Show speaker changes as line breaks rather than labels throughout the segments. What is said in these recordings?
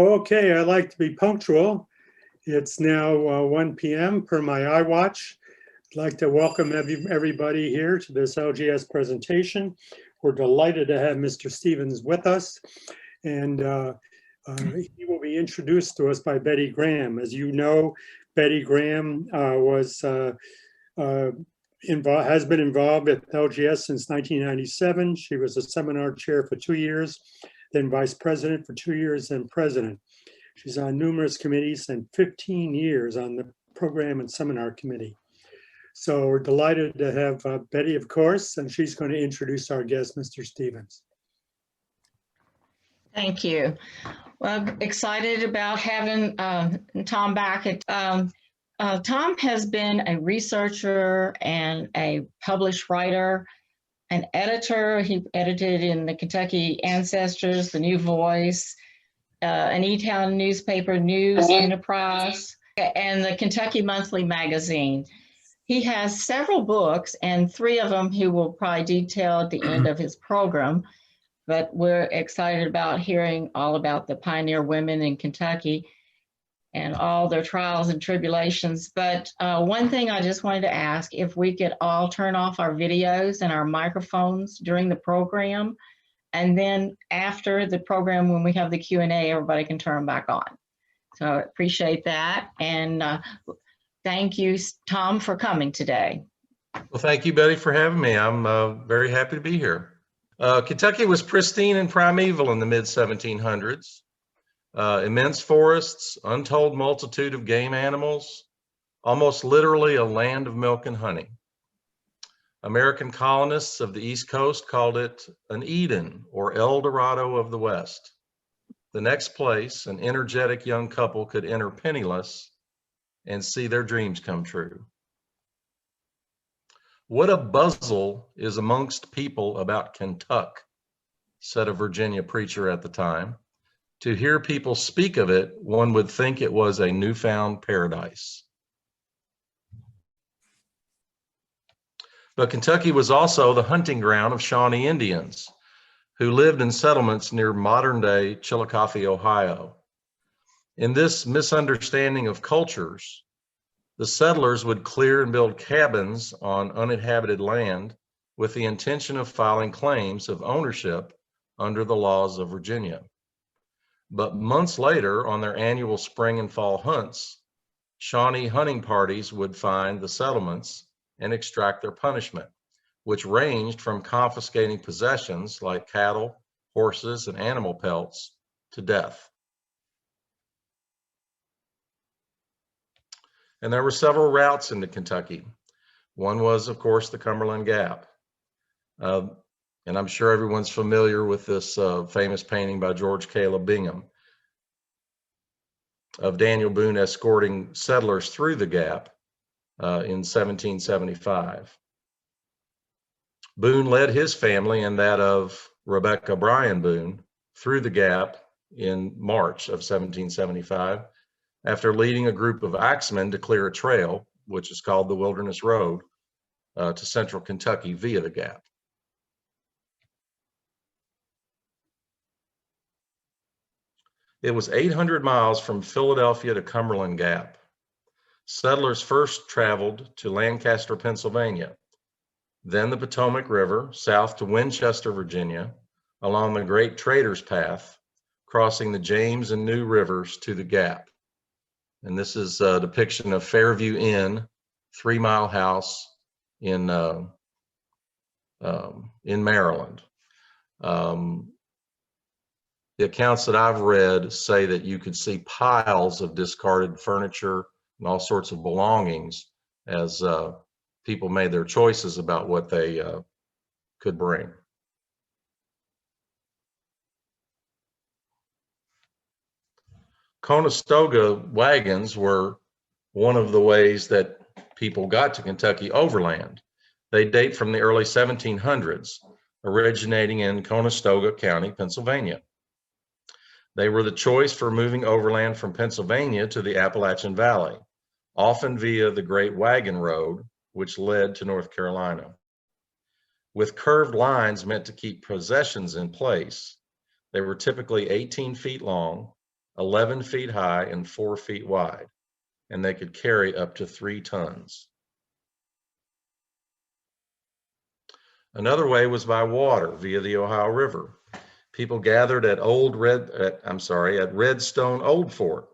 Okay, I like to be punctual. It's now 1 p.m. per my iWatch. I'd like to welcome everybody here to this LGS presentation. We're delighted to have Mr. Stevens with us, and he will be introduced to us by Betty Graham. As you know, Betty Graham has been involved with LGS since 1997. She was a seminar chair for 2 years, then vice president for 2 years, then president. She's on numerous committees and 15 years on the program and seminar committee. So we're delighted to have Betty, of course, and she's going to introduce our guest, Mr. Stevens.
Thank you. Well, excited about having Tom back. Tom has been a researcher and a published writer, an editor. He edited in the Kentucky Ancestors, the New Voice, an E-Town newspaper, News Enterprise, and the Kentucky Monthly Magazine. He has several books, and 3 of them he will probably detail at the end of his program, but we're excited about hearing all about the pioneer women in Kentucky and all their trials and tribulations. But one thing I just wanted to ask, if we could all turn off our videos and our microphones during the program, and then after the program, when we have the Q&A, everybody can turn them back on. So I appreciate that. And thank you, Tom, for coming today.
Well, thank you, Betty, for having me. I'm very happy to be here. Kentucky was pristine and primeval in the mid-1700s. Immense forests, untold multitude of game animals, almost literally a land of milk and honey. American colonists of the East Coast called it an Eden, or El Dorado of the West. The next place an energetic young couple could enter penniless and see their dreams come true. What a bustle is amongst people about Kentucky, said a Virginia preacher at the time. To hear people speak of it, one would think it was a newfound paradise. But Kentucky was also the hunting ground of Shawnee Indians, who lived in settlements near modern-day Chillicothe, Ohio. In this misunderstanding of cultures, the settlers would clear and build cabins on uninhabited land with the intention of filing claims of ownership under the laws of Virginia. But months later, on their annual spring and fall hunts, Shawnee hunting parties would find the settlements and extract their punishment, which ranged from confiscating possessions like cattle, horses, and animal pelts to death. And there were several routes into Kentucky. One was, of course, the Cumberland Gap. And I'm sure everyone's familiar with this famous painting by George Caleb Bingham of Daniel Boone escorting settlers through the Gap in 1775. Boone led his family and that of Rebecca Bryan Boone through the Gap in March of 1775 after leading a group of axemen to clear a trail, which is called the Wilderness Road, to central Kentucky via the Gap. It was 800 miles from Philadelphia to Cumberland Gap. Settlers first traveled to Lancaster, Pennsylvania, then the Potomac River south to Winchester, Virginia, along the Great Traders Path, crossing the James and New Rivers to the Gap. And this is a depiction of Fairview Inn, 3 Mile House in Maryland. The accounts that I've read say that you could see piles of discarded furniture and all sorts of belongings as people made their choices about what they could bring. Conestoga wagons were one of the ways that people got to Kentucky overland. They date from the early 1700s, originating in Conestoga County, Pennsylvania. They were the choice for moving overland from Pennsylvania to the Appalachian Valley, often via the Great Wagon Road, which led to North Carolina. With curved lines meant to keep possessions in place, they were typically 18 feet long, 11 feet high and 4 feet wide, and they could carry up to 3 tons. Another way was by water via the Ohio River. People gathered at Redstone Old Fort,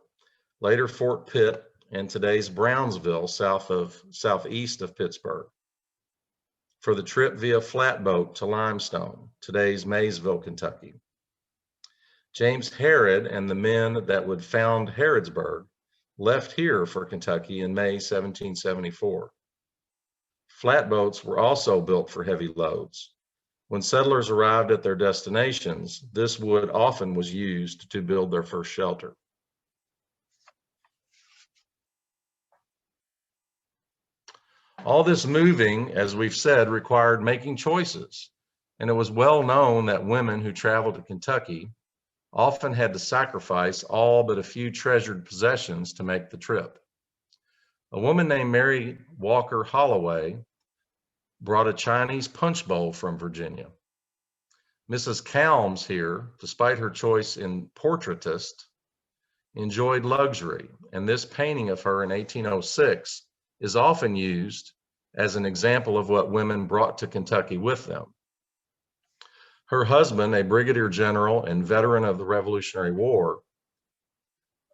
later Fort Pitt, and today's Brownsville, southeast of Pittsburgh, for the trip via flatboat to Limestone, today's Maysville, Kentucky. James Harrod and the men that would found Harrodsburg left here for Kentucky in May 1774. Flatboats were also built for heavy loads. When settlers arrived at their destinations, this wood often was used to build their first shelter. All this moving, as we've said, required making choices, and it was well known that women who traveled to Kentucky often had to sacrifice all but a few treasured possessions to make the trip. A woman named Mary Walker Holloway brought a Chinese punch bowl from Virginia. Mrs. Calmes here, despite her choice in portraitist, enjoyed luxury, and this painting of her in 1806 is often used as an example of what women brought to Kentucky with them. Her husband, a brigadier general and veteran of the Revolutionary War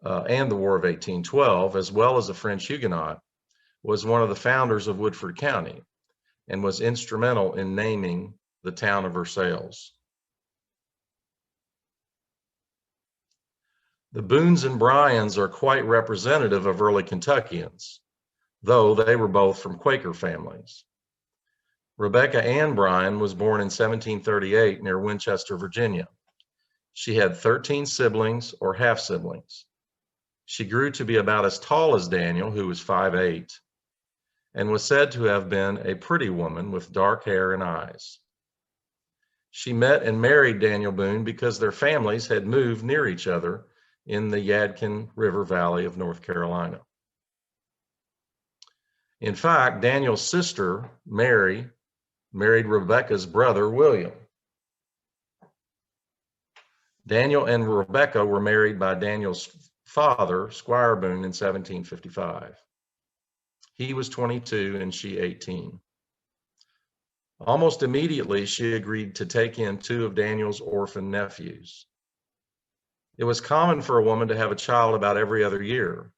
and the War of 1812, as well as a French Huguenot, was one of the founders of Woodford County and was instrumental in naming the town of Versailles. The Boones and Bryans are quite representative of early Kentuckians, though they were both from Quaker families. Rebecca Ann Bryan was born in 1738 near Winchester, Virginia. She had 13 siblings or half-siblings. She grew to be about as tall as Daniel, who was 5'8", and was said to have been a pretty woman with dark hair and eyes. She met and married Daniel Boone because their families had moved near each other in the Yadkin River Valley of North Carolina. In fact, Daniel's sister, Mary, married Rebecca's brother, William. Daniel and Rebecca were married by Daniel's father, Squire Boone, in 1755. He was 22 and she 18. Almost immediately, she agreed to take in 2 of Daniel's orphan nephews. It was common for a woman to have a child about every other year,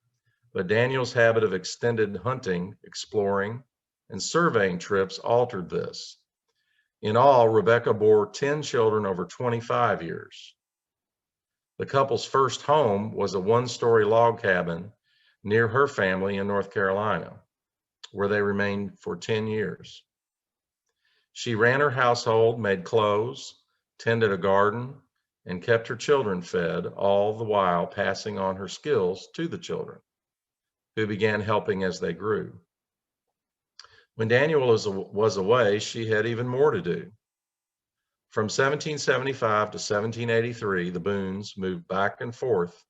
but Daniel's habit of extended hunting, exploring, and surveying trips altered this. In all, Rebecca bore 10 children over 25 years. The couple's first home was a 1-story log cabin near her family in North Carolina, where they remained for 10 years. She ran her household, made clothes, tended a garden, and kept her children fed, all the while passing on her skills to the children, who began helping as they grew. When Daniel was away, she had even more to do. From 1775 to 1783, the Boones moved back and forth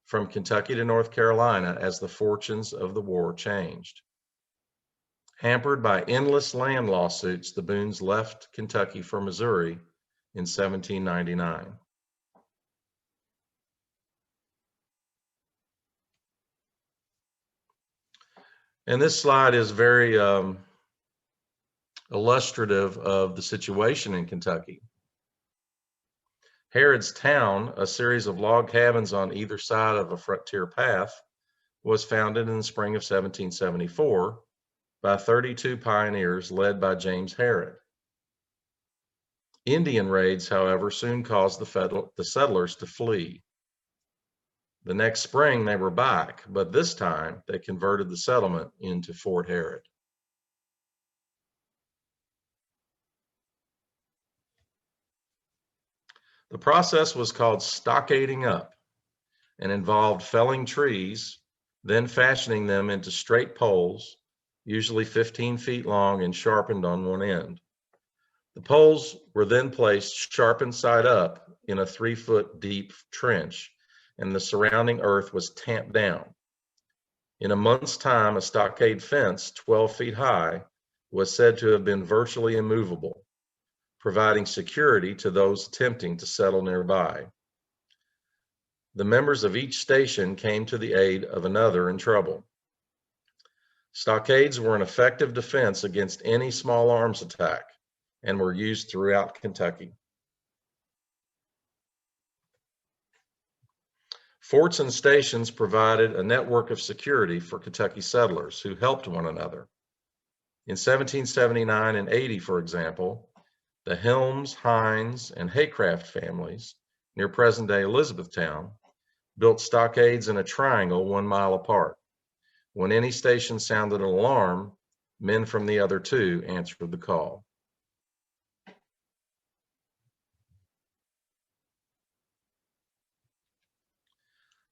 from Kentucky to North Carolina as the fortunes of the war changed. Hampered by endless land lawsuits, the Boones left Kentucky for Missouri in 1799. And this slide is very illustrative of the situation in Kentucky. Harrodstown, a series of log cabins on either side of a frontier path, was founded in the spring of 1774 by 32 pioneers led by James Harrod. Indian raids, however, soon caused the settlers to flee. The next spring they were back, but this time they converted the settlement into Fort Harrod. The process was called stockading up and involved felling trees, then fashioning them into straight poles, usually 15 feet long and sharpened on one end. The poles were then placed sharpened side up in a 3-foot deep trench, and the surrounding earth was tamped down. In a month's time, a stockade fence 12 feet high was said to have been virtually immovable, providing security to those attempting to settle nearby. The members of each station came to the aid of another in trouble. Stockades were an effective defense against any small arms attack and were used throughout Kentucky. Forts and stations provided a network of security for Kentucky settlers who helped one another. In 1779 and 80, for example, the Helms, Hines, and Haycraft families near present-day Elizabethtown built stockades in a triangle 1 mile apart. When any station sounded an alarm, men from the other two answered the call.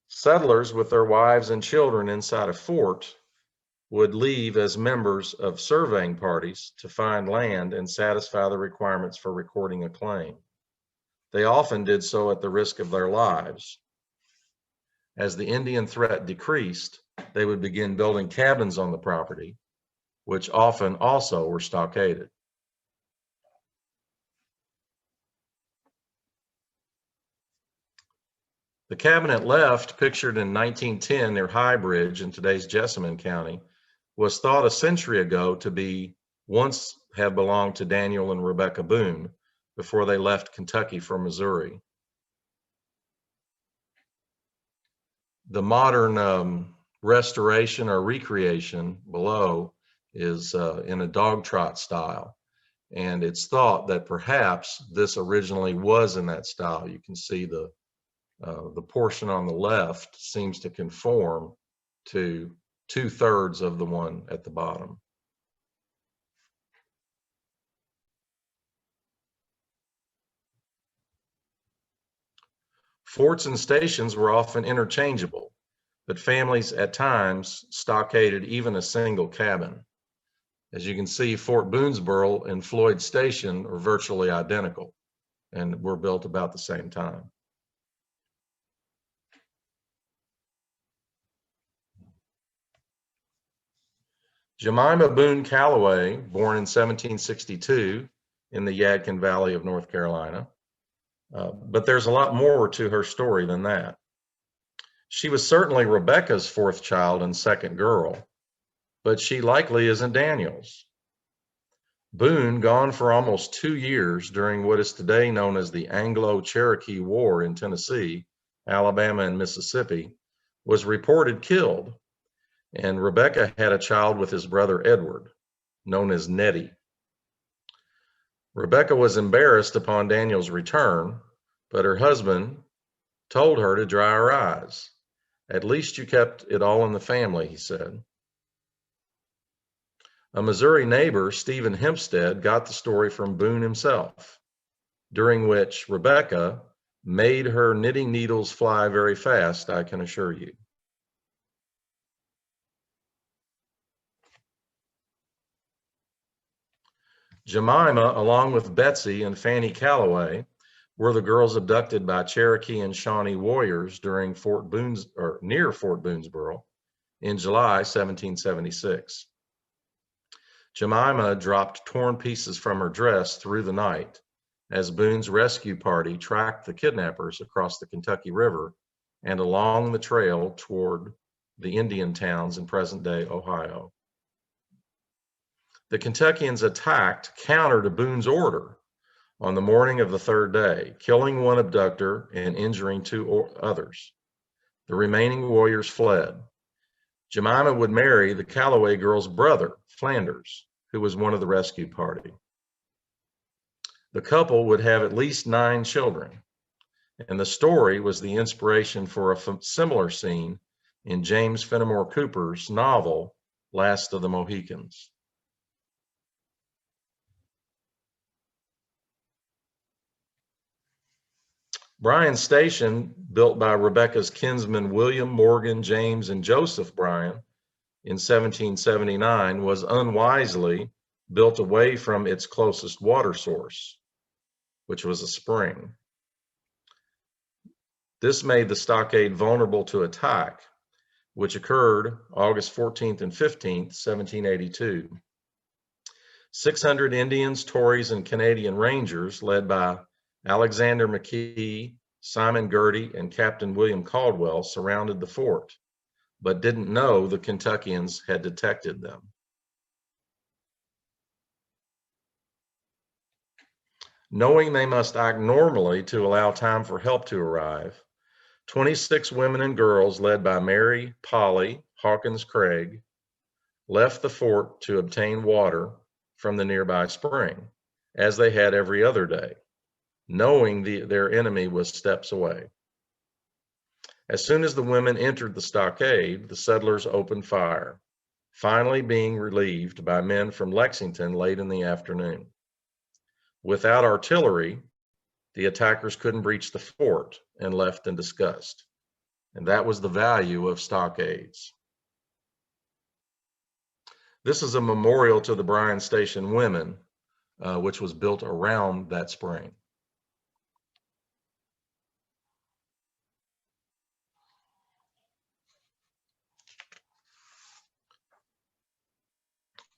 Settlers with their wives and children inside a fort would leave as members of surveying parties to find land and satisfy the requirements for recording a claim. They often did so at the risk of their lives. As the Indian threat decreased, they would begin building cabins on the property, which often also were stockaded. The cabinet left, pictured in 1910 near High Bridge in today's Jessamine County, was thought a century ago to be once have belonged to Daniel and Rebecca Boone before they left Kentucky for Missouri. The modern restoration or recreation below is in a dog trot style. And it's thought that perhaps this originally was in that style. You can see the portion on the left seems to conform to 2/3 of the one at the bottom. Forts and stations were often interchangeable, but families at times stockaded even a single cabin. As you can see, Fort Boonesborough and Floyd Station are virtually identical and were built about the same time. Jemima Boone Calloway, born in 1762 in the Yadkin Valley of North Carolina, but there's a lot more to her story than that. She was certainly Rebecca's fourth child and second girl, but she likely isn't Daniel's. Boone, gone for almost 2 years during what is today known as the Anglo-Cherokee War in Tennessee, Alabama, and Mississippi, was reported killed, and Rebecca had a child with his brother Edward, known as Nettie. Rebecca was embarrassed upon Daniel's return, but her husband told her to dry her eyes. "At least you kept it all in the family," he said. A Missouri neighbor, Stephen Hempstead, got the story from Boone himself, during which Rebecca made her knitting needles fly very fast, I can assure you. Jemima, along with Betsy and Fanny Calloway, were the girls abducted by Cherokee and Shawnee warriors during near Fort Boonesborough in July 1776. Jemima dropped torn pieces from her dress through the night as Boone's rescue party tracked the kidnappers across the Kentucky River and along the trail toward the Indian towns in present-day Ohio. The Kentuckians attacked counter to Boone's order on the morning of the third day, killing one abductor and injuring 2 others. The remaining warriors fled. Jemima would marry the Calloway girl's brother, Flanders, who was one of the rescue party. The couple would have at least 9 children, and the story was the inspiration for a similar scene in James Fenimore Cooper's novel, Last of the Mohicans. Bryan Station, built by Rebecca's kinsmen William, Morgan, James, and Joseph Bryan in 1779, was unwisely built away from its closest water source, which was a spring. This made the stockade vulnerable to attack, which occurred August 14th and 15th, 1782. 600 Indians, Tories, and Canadian Rangers, led by Alexander McKee Simon Girty and Captain William Caldwell surrounded the fort, but didn't know the Kentuckians had detected them. Knowing they must act normally to allow time for help to arrive, 26 women and girls led by Mary Polly Hawkins Craig left the fort to obtain water from the nearby spring, as they had every other day, knowing their enemy was steps away. As soon as the women entered the stockade, the settlers opened fire, finally being relieved by men from Lexington late in the afternoon. Without artillery, the attackers couldn't breach the fort and left in disgust. And that was the value of stockades. This is a memorial to the Bryan Station women, which was built around that spring.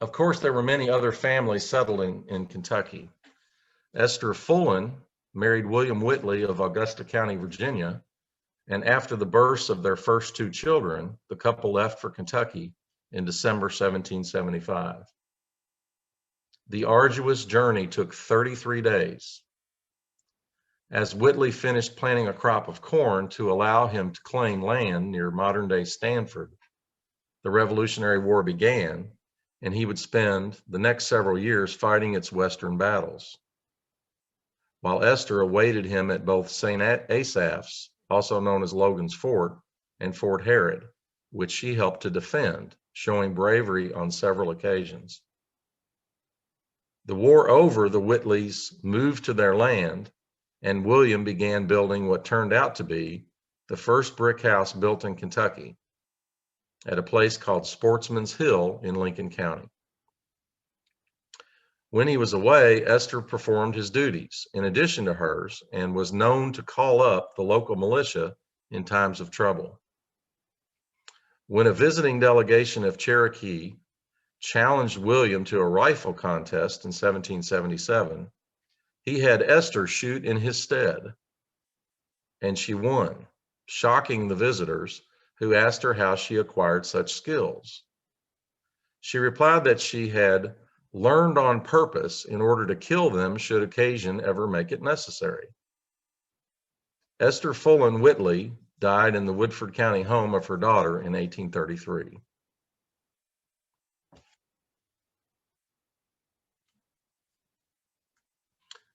Of course, there were many other families settled in Kentucky. Esther Fullen married William Whitley of Augusta County, Virginia, and after the births of their first two children, the couple left for Kentucky in December 1775. The arduous journey took 33 days. As Whitley finished planting a crop of corn to allow him to claim land near modern-day Stanford, the Revolutionary War began, and he would spend the next several years fighting its western battles, while Esther awaited him at both St. Asaph's, also known as Logan's Fort, and Fort Herod, which she helped to defend, showing bravery on several occasions. The war over, the Whitleys moved to their land, and William began building what turned out to be the first brick house built in Kentucky, at a place called Sportsman's Hill in Lincoln County. When he was away, Esther performed his duties in addition to hers and was known to call up the local militia in times of trouble. When a visiting delegation of Cherokee challenged William to a rifle contest in 1777, he had Esther shoot in his stead, and she won, shocking the visitors, who asked her how she acquired such skills. She replied that she had learned on purpose in order to kill them should occasion ever make it necessary. Esther Fullen Whitley died in the Woodford County home of her daughter in 1833.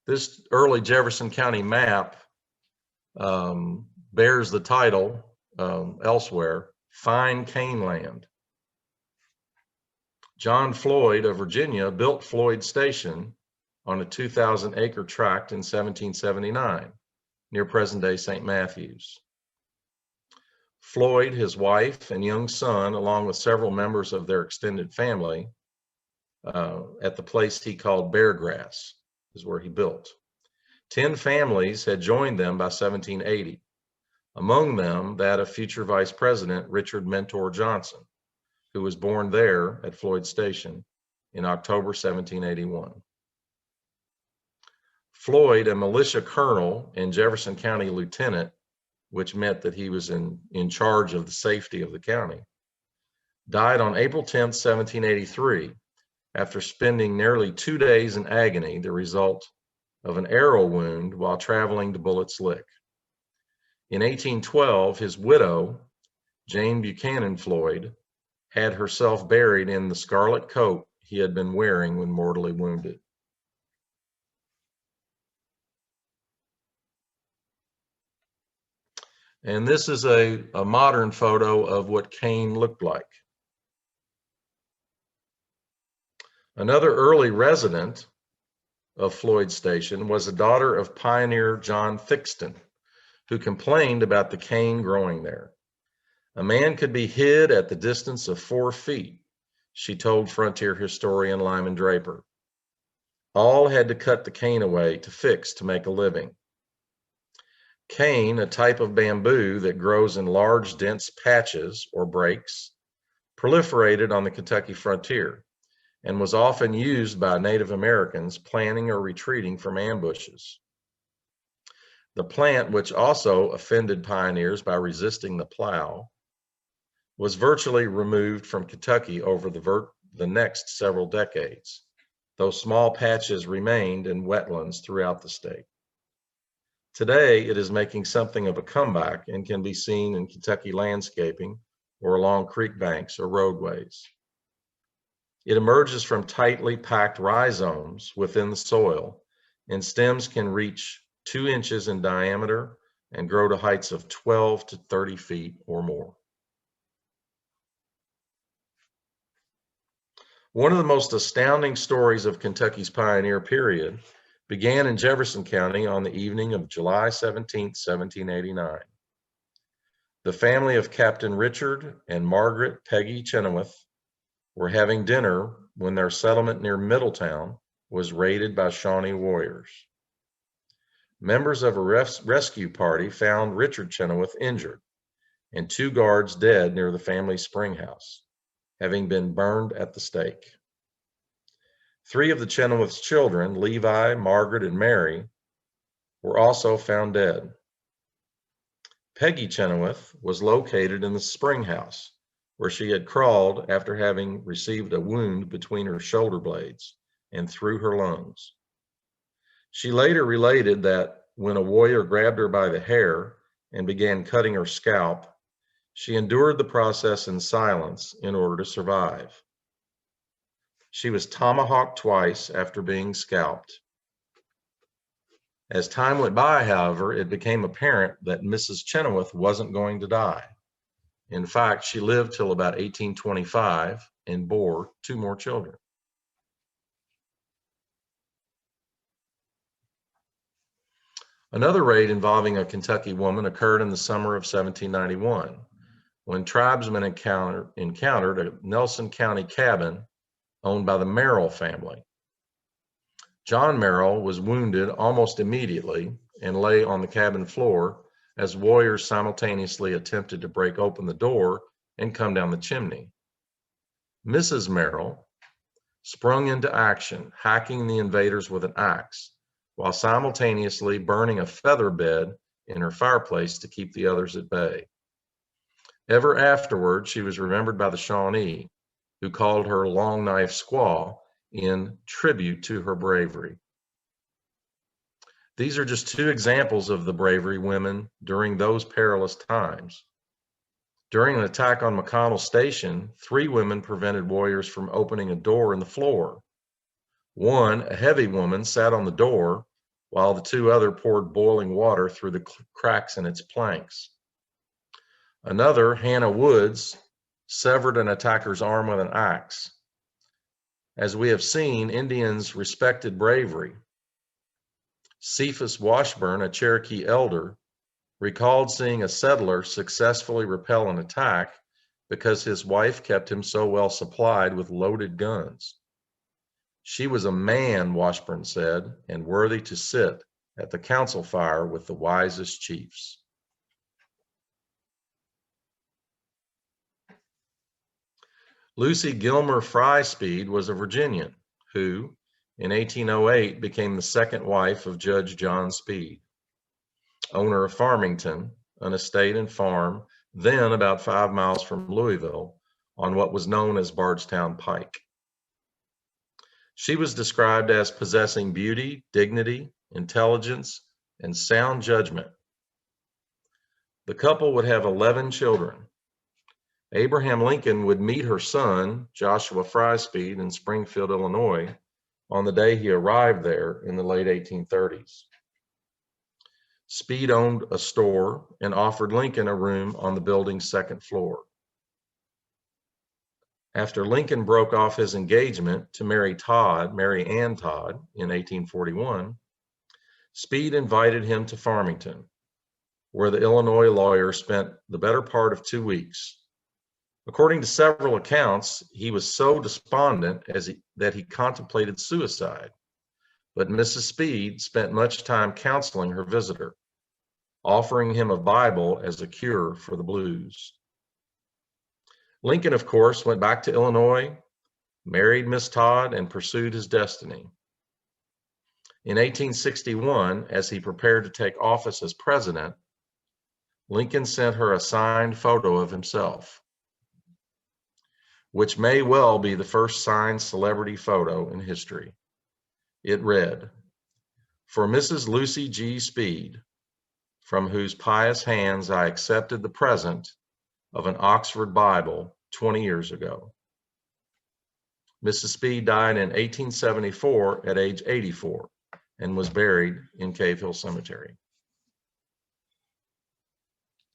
This early Jefferson County map bears the title elsewhere, Fine Cane Land. John Floyd of Virginia built Floyd Station on a 2,000-acre tract in 1779 near present-day St. Matthews. Floyd, his wife, and young son, along with several members of their extended family, at the place he called Bear Grass, is where he built. 10 families had joined them by 1780, among them that of future Vice President Richard Mentor Johnson, who was born there at Floyd Station in October 1781. Floyd, a militia colonel and Jefferson County lieutenant, which meant that he was in charge of the safety of the county, died on April 10, 1783, after spending nearly 2 days in agony, the result of an arrow wound while traveling to Bullett's Lick. In 1812, his widow, Jane Buchanan Floyd, had herself buried in the scarlet coat he had been wearing when mortally wounded. And this is a modern photo of what Kane looked like. Another early resident of Floyd Station was a daughter of pioneer John Thixton, who complained about the cane growing there. A man could be hid at the distance of 4 feet, she told frontier historian Lyman Draper. All had to cut the cane away to fix to make a living. Cane, a type of bamboo that grows in large, dense patches or breaks, proliferated on the Kentucky frontier and was often used by Native Americans planning or retreating from ambushes. The plant, which also offended pioneers by resisting the plow, was virtually removed from Kentucky over the next several decades, though small patches remained in wetlands throughout the state. Today, it is making something of a comeback and can be seen in Kentucky landscaping or along creek banks or roadways. It emerges from tightly packed rhizomes within the soil, and stems can reach 2 inches in diameter and grow to heights of 12 to 30 feet or more. One of the most astounding stories of Kentucky's pioneer period began in Jefferson County on the evening of July 17, 1789. The family of Captain Richard and Margaret Peggy Chenoweth were having dinner when their settlement near Middletown was raided by Shawnee warriors. Members of a rescue party found Richard Chenoweth injured and 2 guards dead near the family spring house, having been burned at the stake. 3 of the Chenoweth's children, Levi, Margaret, and Mary, were also found dead. Peggy Chenoweth was located in the spring house, where she had crawled after having received a wound between her shoulder blades and through her lungs. She later related that when a warrior grabbed her by the hair and began cutting her scalp, she endured the process in silence in order to survive. She was tomahawked twice after being scalped. As time went by, however, it became apparent that Mrs. Chenoweth wasn't going to die. In fact, she lived till about 1825 and bore 2 more children. Another raid involving a Kentucky woman occurred in the summer of 1791, when tribesmen encountered a Nelson County cabin owned by the Merrill family. John Merrill was wounded almost immediately and lay on the cabin floor as warriors simultaneously attempted to break open the door and come down the chimney. Mrs. Merrill sprung into action, hacking the invaders with an axe, while simultaneously burning a feather bed in her fireplace to keep the others at bay. Ever afterward, she was remembered by the Shawnee, who called her Long Knife Squaw in tribute to her bravery. These are just 2 examples of the bravery women during those perilous times. During an attack on Knife Station, 3 women prevented warriors from opening a door in the floor. One, a heavy woman, sat on the door while the 2 others poured boiling water through the cracks in its planks. Another, Hannah Woods, severed an attacker's arm with an axe. As we have seen, Indians respected bravery. Cephas Washburn, a Cherokee elder, recalled seeing a settler successfully repel an attack because his wife kept him so well supplied with loaded guns. She was a man, Washburn said, and worthy to sit at the council fire with the wisest chiefs. Lucy Gilmer Fry Speed was a Virginian who, in 1808, became the 2nd wife of Judge John Speed, owner of Farmington, an estate and farm then about 5 miles from Louisville on what was known as Bardstown Pike. She was described as possessing beauty, dignity, intelligence, and sound judgment. The couple would have 11 children. Abraham Lincoln would meet her son, Joshua Fry Speed, in Springfield, Illinois, on the day he arrived there in the late 1830s. Speed owned a store and offered Lincoln a room on the building's 2nd floor. After Lincoln broke off his engagement to Mary Ann Todd, in 1841, Speed invited him to Farmington, where the Illinois lawyer spent the better part of 2 weeks. According to several accounts, he was so despondent that he contemplated suicide, but Mrs. Speed spent much time counseling her visitor, offering him a Bible as a cure for the blues. Lincoln, of course, went back to Illinois, married Miss Todd, and pursued his destiny. In 1861, as he prepared to take office as president, Lincoln sent her a signed photo of himself, which may well be the first signed celebrity photo in history. It read, "For Mrs. Lucy G. Speed, from whose pious hands I accepted the present of an Oxford Bible 20 years ago." Mrs. Speed died in 1874 at age 84 and was buried in Cave Hill Cemetery.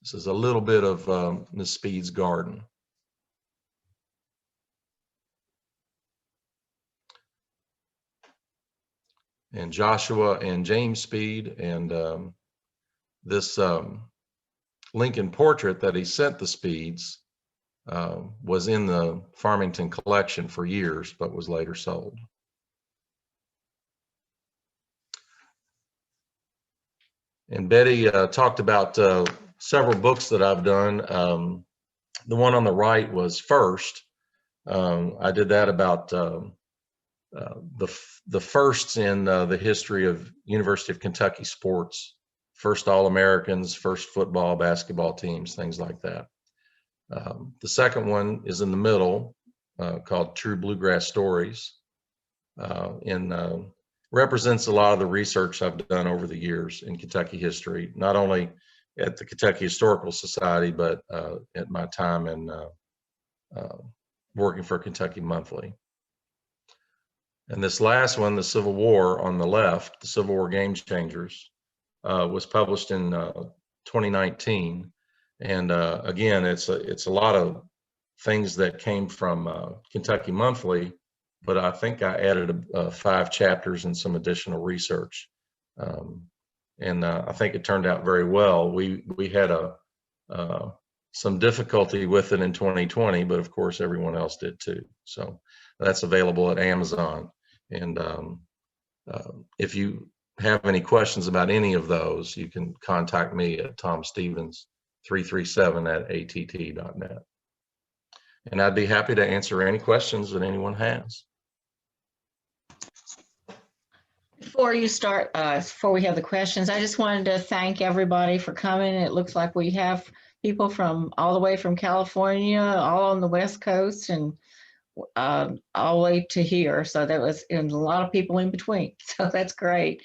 This is a little bit of Miss Speed's garden. And Joshua and James Speed, and this Lincoln portrait that he sent the Speeds was in the Farmington collection for years, but was later sold. And Betty talked about several books that I've done. The one on the right was First. I did that about the firsts in the history of University of Kentucky sports, first All-Americans, first football, basketball teams, things like that. The second one is in the middle, called True Bluegrass Stories, and represents a lot of the research I've done over the years in Kentucky history, not only at the Kentucky Historical Society, but at my time in working for Kentucky Monthly. And this last one, The Civil War, on the left, The Civil War Game Changers, was published in 2019. And again, it's a lot of things that came from Kentucky Monthly, but I think I added 5 chapters and some additional research. And I think it turned out very well. We had some difficulty with it in 2020, but of course everyone else did too. So that's available at Amazon. And if you have any questions about any of those, you can contact me at tomstevens337@att.net. And I'd be happy to answer any questions that anyone has.
Before you start, before we have the questions, I just wanted to thank everybody for coming. It looks like we have people from all the way from California, all on the West Coast, and all the way to here. So there was a lot of people in between. So that's great.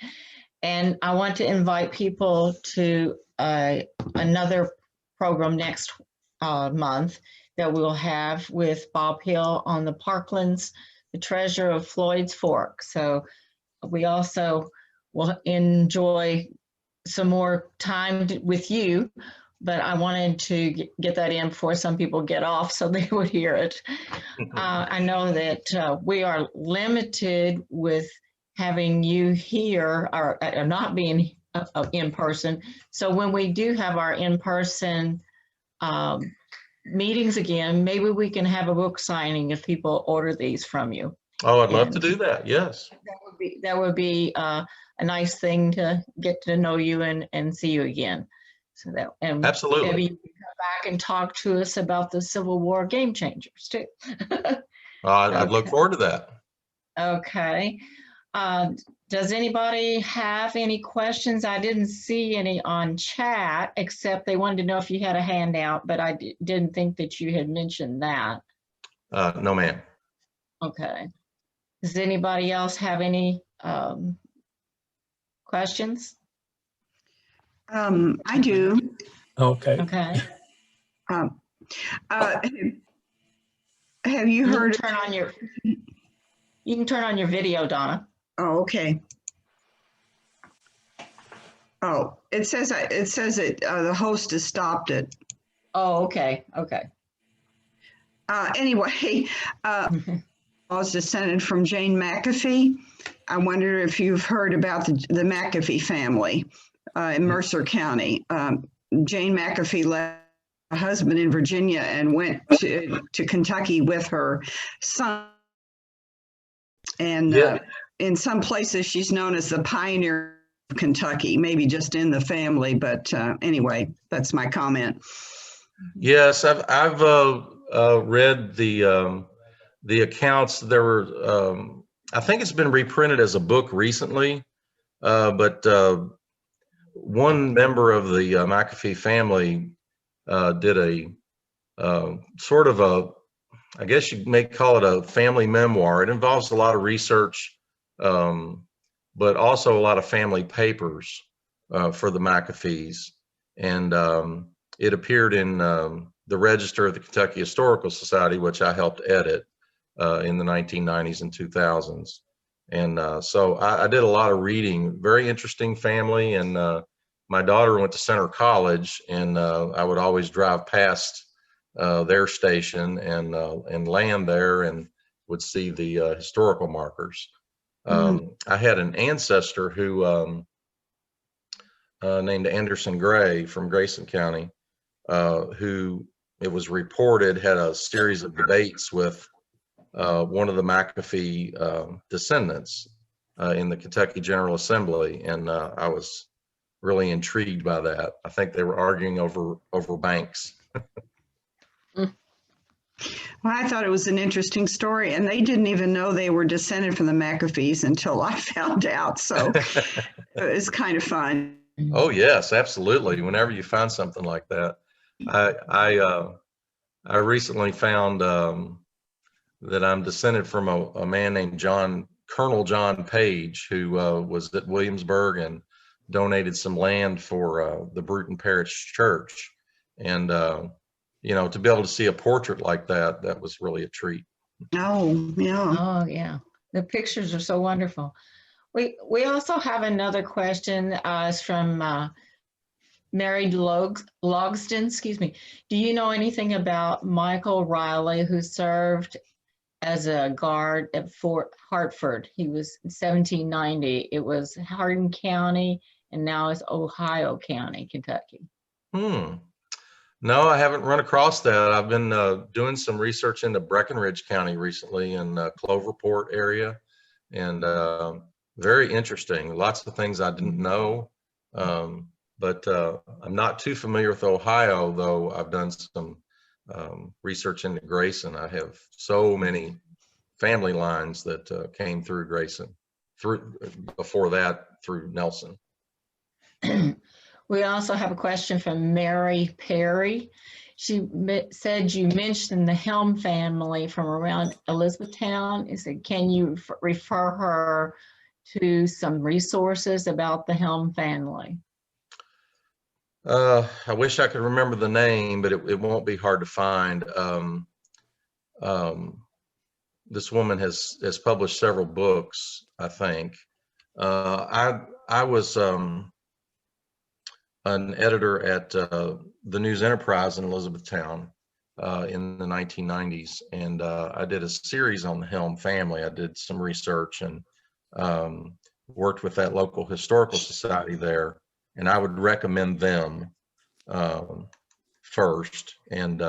And I want to invite people to another program next month that we'll have with Bob Hill on the Parklands, the treasure of Floyd's Fork. So we also will enjoy some more time with you, but I wanted to get that in before some people get off so they would hear it. I know that we are limited with having you here or not being in person. So when we do have our in-person meetings again, maybe we can have a book signing if people order these from you.
Oh, I'd love to do that. Yes.
That would be a nice thing to get to know you and see you again. So that, and
absolutely,
maybe you can come back and talk to us about the Civil War Game Changers too.
I'd look forward to that.
Okay. Does anybody have any questions? I didn't see any on chat, except they wanted to know if you had a handout, but I didn't think that you had mentioned that.
No, ma'am.
Okay. Does anybody else have any questions?
I do.
Okay.
Okay.
Have you heard?
You can turn on your video, Donna.
Oh, okay. Oh, it says that the host has stopped it.
Oh, okay. Okay.
Anyway, I was descended from Jane McAfee. I wonder if you've heard about the McAfee family in Mercer County. Jane McAfee left her husband in Virginia and went to Kentucky with her son. And in some places, she's known as the pioneer of Kentucky, maybe just in the family. But anyway, that's my comment.
Yes, I've read the accounts. There were, I think it's been reprinted as a book recently, but one member of the McAfee family did a sort of a, I guess you may call it a family memoir. It involves a lot of research, but also a lot of family papers for the McAfees. And it appeared in the Register of the Kentucky Historical Society, which I helped edit in the 1990s and 2000s. And so I did a lot of reading. Very interesting family. And my daughter went to Center College, and I would always drive past their station and land there and would see the historical markers. I had an ancestor who named Anderson Gray from Grayson County, who it was reported had a series of debates with one of the McAfee descendants in the Kentucky General Assembly, and I was really intrigued by that. I think they were arguing over banks.
Well, I thought it was an interesting story, and they didn't even know they were descended from the McAfees until I found out. So it was kind of fun.
Oh yes, absolutely. Whenever you find something like that, I recently found that I'm descended from a man named Colonel John Page, who was at Williamsburg and donated some land for the Bruton Parish Church, and you know, to be able to see a portrait like that, that was really a treat.
Oh, yeah.
Oh, yeah. The pictures are so wonderful. We also have another question. It's from Mary Logston, excuse me. Do you know anything about Michael Riley, who served as a guard at Fort Hartford? He was in 1790. It was Hardin County, and now it's Ohio County, Kentucky.
No, I haven't run across that. I've been doing some research into Breckinridge County recently in Cloverport area, and very interesting. Lots of things I didn't know, but I'm not too familiar with Ohio, though I've done some research into Grayson. I have so many family lines that came through Grayson, before that through Nelson.
We also have a question from Mary Perry. She said you mentioned the Helm family from around Elizabethtown. Is it, can you refer her to some resources about the Helm family?
I wish I could remember the name, but it won't be hard to find. This woman has published several books, I think. I was an editor at the News Enterprise in Elizabethtown in the 1990s, and I did a series on the Helm family. I did some research and worked with that local historical society there, and I would recommend them first. And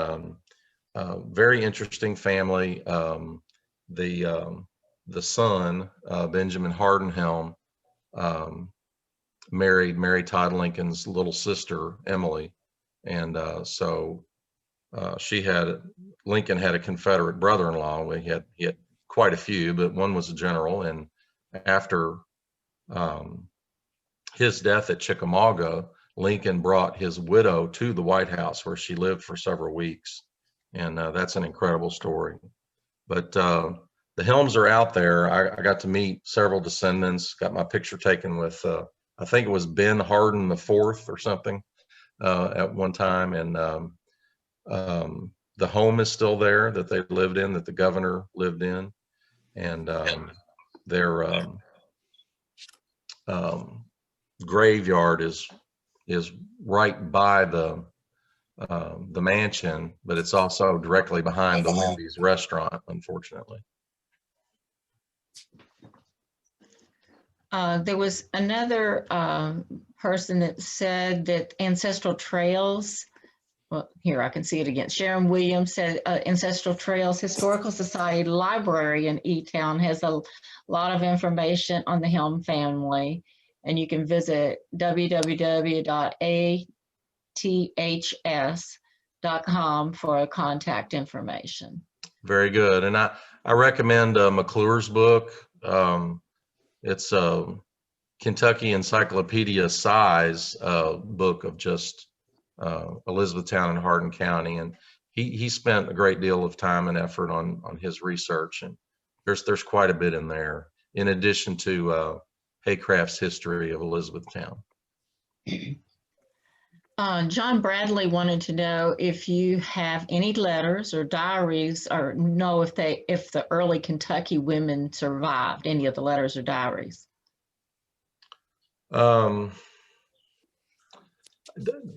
very interesting family. The son, Benjamin Hardin Helm, married Mary Todd Lincoln's little sister, Emily. And so Lincoln had a Confederate brother-in-law. He had quite a few, but one was a general. And after his death at Chickamauga, Lincoln brought his widow to the White House, where she lived for several weeks. And that's an incredible story. But the Helms are out there. I got to meet several descendants, got my picture taken with, I think it was Ben Hardin IV or something at one time. And the home is still there that they lived in, that the governor lived in. And their graveyard is right by the mansion, but it's also directly behind the Wendy's restaurant, unfortunately.
There was another person that said that Ancestral Trails, well, here I can see it again. Sharon Williams said Ancestral Trails Historical Society Library in E-Town has a lot of information on the Helm family, and you can visit www.aths.com for contact information.
Very good. And I recommend McClure's book. It's Kentucky encyclopedia size book of just Elizabethtown and Hardin County, and he spent a great deal of time and effort on his research, and there's quite a bit in there in addition to Haycraft's history of Elizabethtown.
John Bradley wanted to know if you have any letters or diaries, or know if the early Kentucky women survived any of the letters or diaries.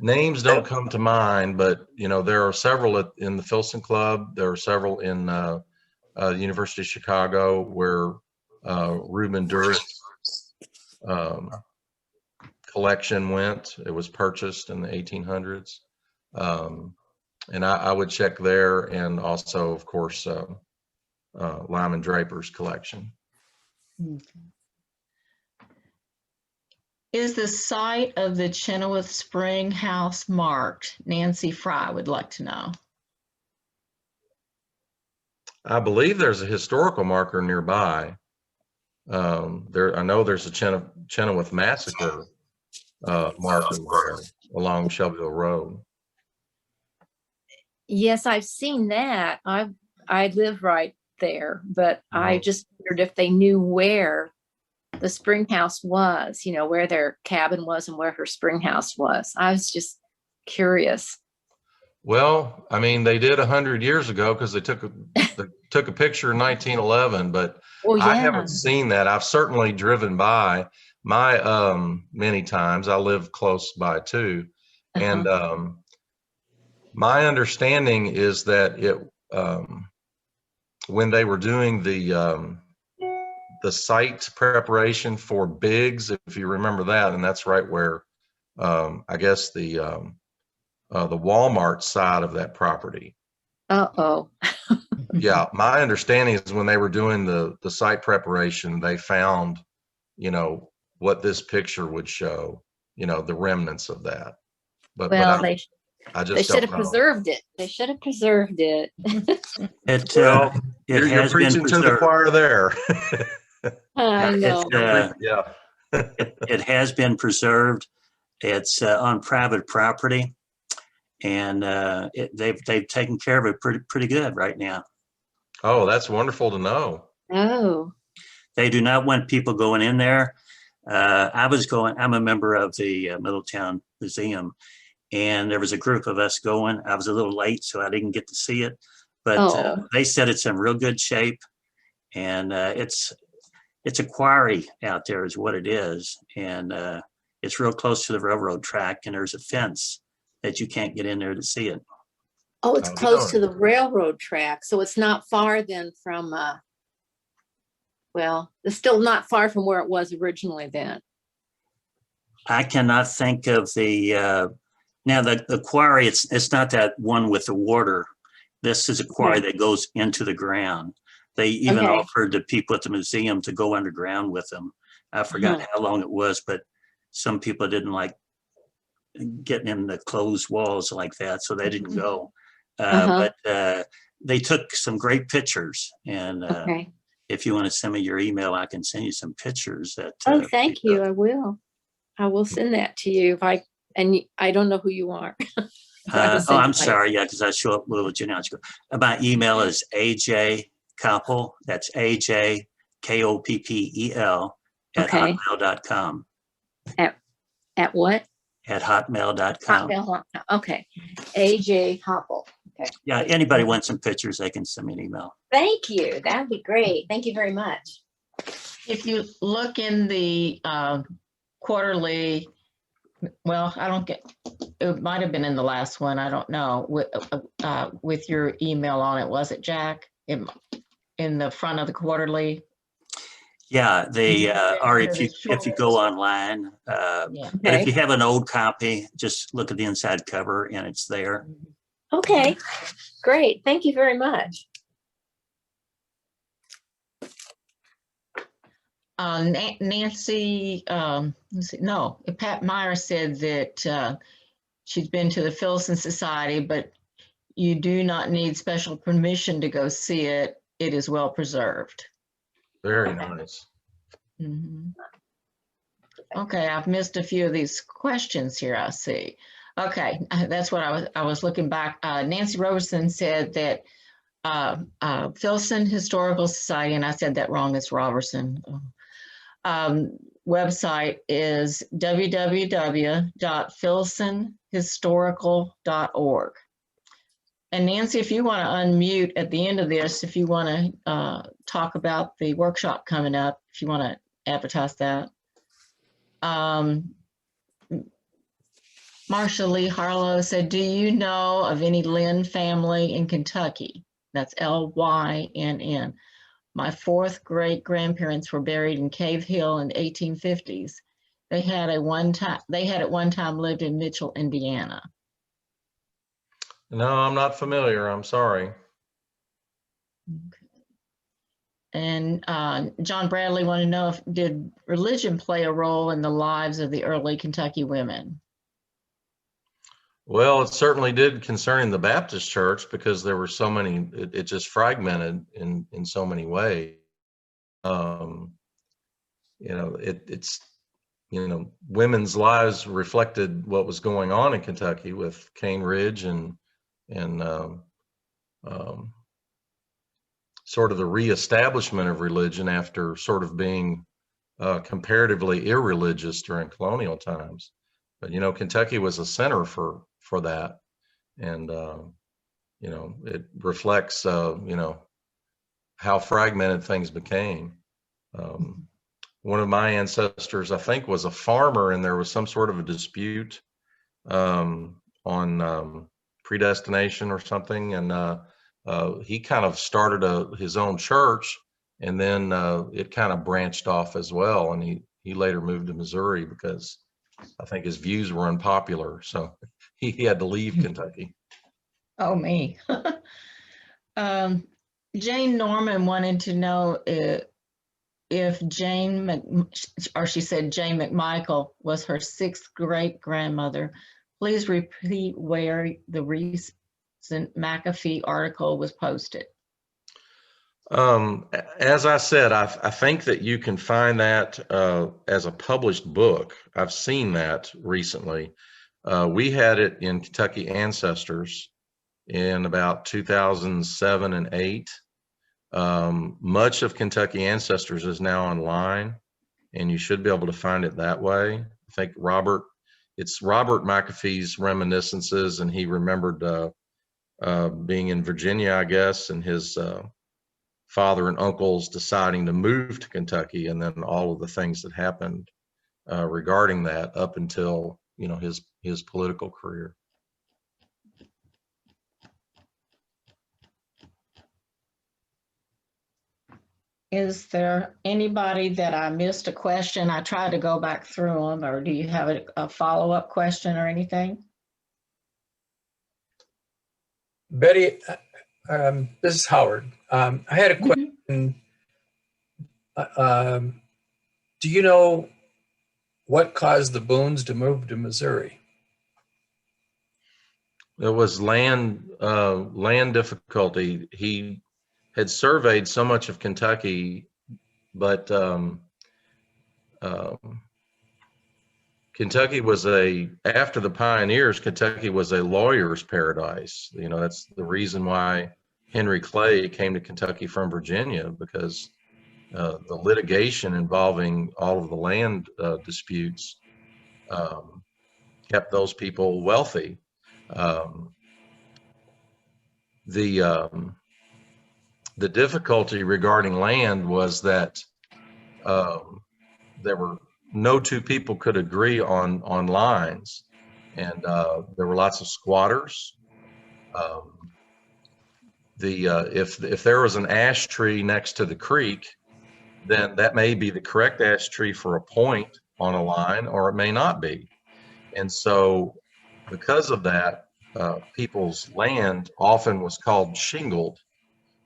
Names don't come to mind, but there are several in the Filson Club. There are several in the University of Chicago where Reuben Durrett's collection went. It was purchased in the 1800s, and I would check there, and also, of course, Lyman Draper's collection.
Okay. Is the site of the Chenoweth Spring House marked? Nancy Fry would like to know.
I believe there's a historical marker nearby. I know there's a Chenoweth massacre marker there along Shelbyville Road.
Yes, I've seen that. I live right there, but I just wondered if they knew where the spring house was, where their cabin was and where her spring house was. I was just curious.
Well, I mean, they did 100 years ago because they took a picture in 1911, but
Well, yeah.
I haven't seen that. I've certainly driven by many times. I live close by too, and my understanding is that when they were doing the site preparation for Biggs, if you remember that, and that's right where I guess the Walmart side of that property.
Uh-oh.
Yeah, my understanding is when they were doing the site preparation, they found, what this picture would show, the remnants of that. But
Well,
I just
they should have
don't know.
preserved it. They should have preserved it.
Well, you're preaching to the choir there.
I know.
Yeah.
It has been preserved. It's on private property, and they've taken care of it pretty good right now.
Oh, that's wonderful to know.
Oh.
They do not want people going in there. I'm a member of the Middletown Museum, and there was a group of us going. I was a little late, so I didn't get to see it, but they said it's in real good shape, and it's a quarry out there is what it is, and it's real close to the railroad track, and there's a fence that you can't get in there to see it.
Oh, it's close to the railroad track, so it's not far then from, well, it's still not far from where it was originally then.
I cannot think of the quarry. It's not that one with the water. This is a quarry that goes into the ground. They even offered the people at the museum to go underground with them. I forgot how long it was, but some people didn't like getting in the closed walls like that, so they didn't go. But they took some great pictures, and if you want to send me your email, I can send you some pictures.
Thank you. I will send that to you. I don't know who you are.
I'm sorry. Yeah, because I show up a little genealogical. My email is AJ Koppel. That's AJ KOPPEL at hotmail.com.
At what?
At hotmail.com.
Hotmail. Okay. AJ Koppel. Okay.
Yeah, anybody wants some pictures, they can send me an email.
Thank you. That'd be great. Thank you very much.
If you look in the quarterly, well, it might have been in the last one, I don't know, with your email on it, was it, Jack? In the front of the quarterly?
Yeah, they are, if you go online, but if you have an old copy, just look at the inside cover and it's there.
Okay, great. Thank you very much.
Nancy, Pat Meyer said that she's been to the Filson Society, but you do not need special permission to go see it. It is well preserved.
Very nice.
Okay, I've missed a few of these questions here, I see. Okay, that's what I was looking back. Nancy Roberson said that Filson Historical Society, and I said that wrong, it's Robertson. Website is www.filsonhistorical.org. And Nancy, if you want to unmute at the end of this, if you want to talk about the workshop coming up, if you want to advertise that. Marsha Lee Harlow said, do you know of any Lynn family in Kentucky? That's Lynn. My fourth great grandparents were buried in Cave Hill in the 1850s. They had at one time lived in Mitchell, Indiana.
No, I'm not familiar. I'm sorry.
Okay. And John Bradley wanted to know did religion play a role in the lives of the early Kentucky women?
Well, it certainly did concerning the Baptist church, because there were so many, it just fragmented in so many ways. Women's lives reflected what was going on in Kentucky with Cane Ridge and sort of the reestablishment of religion after sort of being comparatively irreligious during colonial times. But, Kentucky was a center for that. And, it reflects, how fragmented things became. One of my ancestors, I think, was a farmer, and there was some sort of a dispute on predestination or something. And he kind of started his own church, and then it kind of branched off as well. And he later moved to Missouri because I think his views were unpopular. So he had to leave Kentucky.
Oh, me. Jane Norman wanted to know if she said Jane McMichael was her sixth great grandmother. Please repeat where the recent McAfee article was posted.
As I said, I think that you can find that as a published book. I've seen that recently. We had it in Kentucky Ancestors in about 2007 and 8. Much of Kentucky Ancestors is now online, and you should be able to find it that way. I think it's Robert McAfee's reminiscences, and he remembered being in Virginia, I guess, and his father and uncles deciding to move to Kentucky, and then all of the things that happened regarding that up until his political career.
Is there anybody that I missed a question? I tried to go back through them, or do you have a follow-up question or anything?
Betty, this is Howard. I had a question. Do you know what caused the Boones to move to Missouri?
It was land difficulty. He had surveyed so much of Kentucky, but Kentucky was after the pioneers, Kentucky was a lawyer's paradise. That's the reason why Henry Clay came to Kentucky from Virginia, because the litigation involving all of the land disputes kept those people wealthy. The difficulty regarding land was that there were no two people could agree on lines, and there were lots of squatters. If there was an ash tree next to the creek, then that may be the correct ash tree for a point on a line, or it may not be. And so because of that, people's land often was called shingled.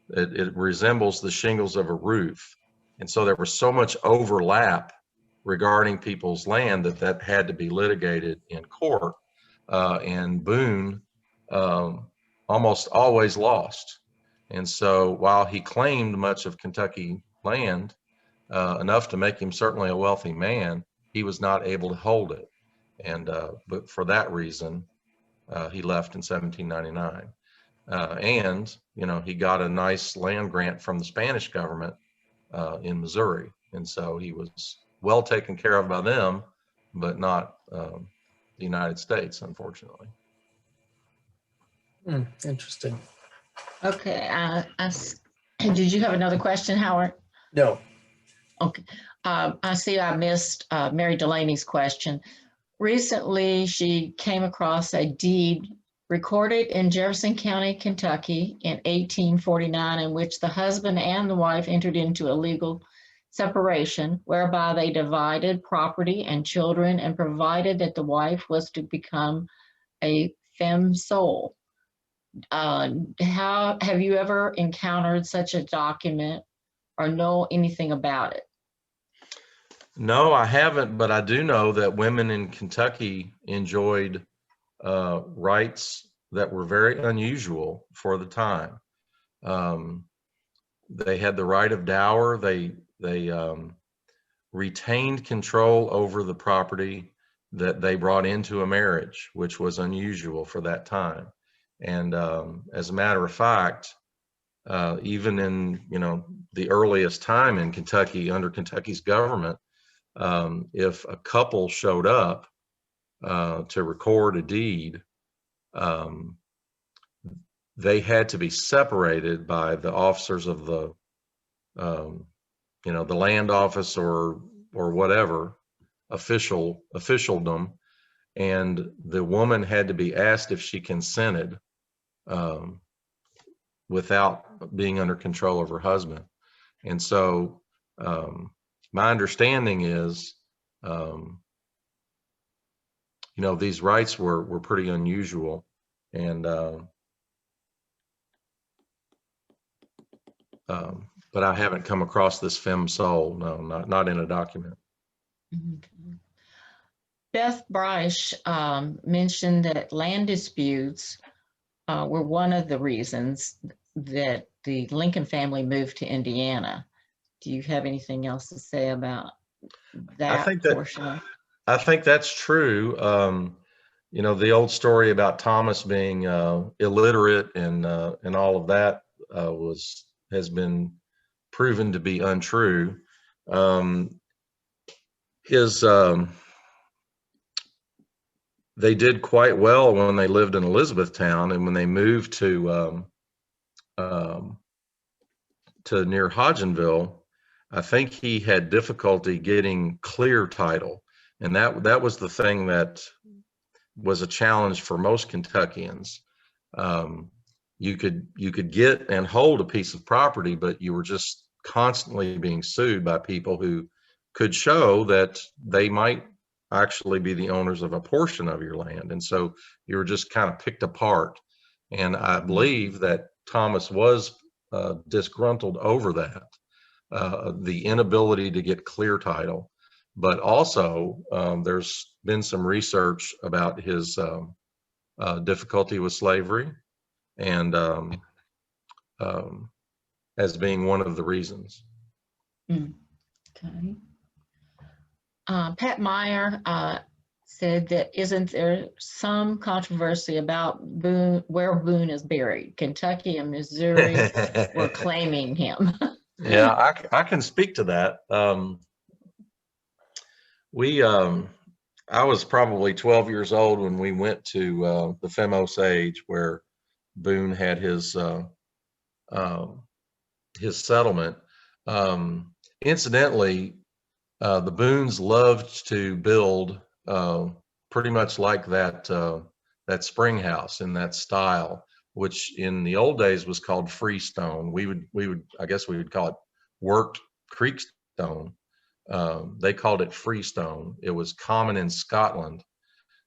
It resembles the shingles of a roof. And so there was so much overlap regarding people's land that had to be litigated in court. And Boone almost always lost. And so while he claimed much of Kentucky land, enough to make him certainly a wealthy man, he was not able to hold it. And but for that reason, he left in 1799. And, you know, he got a nice land grant from the Spanish government in Missouri. And so he was well taken care of by them, but not the United States, unfortunately.
Interesting.
Okay. Did you have another question, Howard?
No.
Okay. I see I missed Mary Delaney's question. Recently, she came across a deed recorded in Jefferson County, Kentucky in 1849, in which the husband and the wife entered into a legal separation, whereby they divided property and children and provided that the wife was to become a femme sole. How have you ever encountered such a document or know anything about it?
No, I haven't, but I do know that women in Kentucky enjoyed rights that were very unusual for the time. They had the right of dower. They retained control over the property that they brought into a marriage, which was unusual for that time. And as a matter of fact, even in, you know, the earliest time in Kentucky, under Kentucky's government, if a couple showed up to record a deed, they had to be separated by the officers of the, you know, the land office or whatever officialdom, and the woman had to be asked if she consented without being under control of her husband. And so my understanding is, you know, these rights were pretty unusual, and but I haven't come across this femme sole. No, not in a document.
Mm-hmm. Beth Bryce mentioned that land disputes were one of the reasons that the Lincoln family moved to Indiana. Do you have anything else to say about that portion?
I think that's true. You know, the old story about Thomas being illiterate and all of that has been proven to be untrue. They did quite well when they lived in Elizabethtown, and when they moved to near Hodgenville, I think he had difficulty getting clear title, and that was the thing that was a challenge for most Kentuckians. You could get and hold a piece of property, but you were just constantly being sued by people who could show that they might actually be the owners of a portion of your land, and so you were just kind of picked apart. And I believe that Thomas was disgruntled over that, the inability to get clear title. But also, there's been some research about his difficulty with slavery, and as being one of the reasons.
Okay. Pat Meyer said that isn't there some controversy about Boone, where Boone is buried? Kentucky and Missouri were claiming him.
Yeah, I can speak to that. I was probably 12 years old when we went to the Femme Osage, where Boone had his settlement. Incidentally, the Boones loved to build pretty much like that spring house in that style, which in the old days was called freestone. We would I guess we would call it worked creek stone. They called it freestone. It was common in Scotland,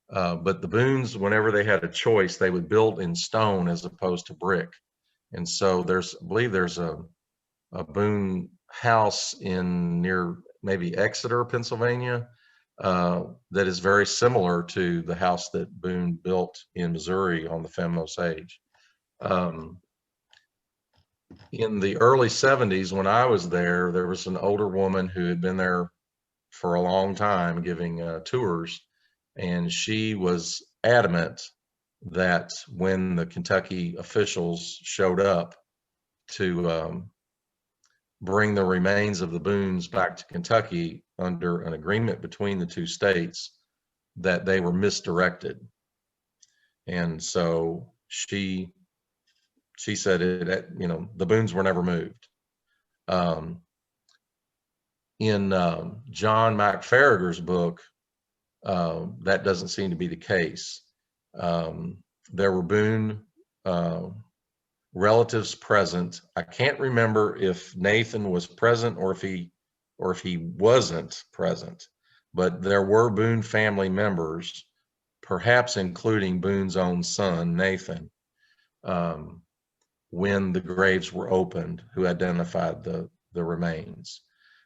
but the Boones, whenever they had a choice, they would build in stone as opposed to brick. And so I believe there's a Boone house near maybe Exeter, Pennsylvania, that is very similar to the house that Boone built in Missouri on the Femme Osage. In the early 70s, when I was there, there was an older woman who had been there for a long time giving tours, and she was adamant that when the Kentucky officials showed up to bring the remains of the Boones back to Kentucky under an agreement between the two states, that they were misdirected. And so she said it, you know, the Boones were never moved. In John McFarrager's book, that doesn't seem to be the case. There were Boone relatives present. I can't remember if Nathan was present or if he wasn't present, but there were Boone family members, perhaps including Boone's own son, Nathan, when the graves were opened, who identified the remains.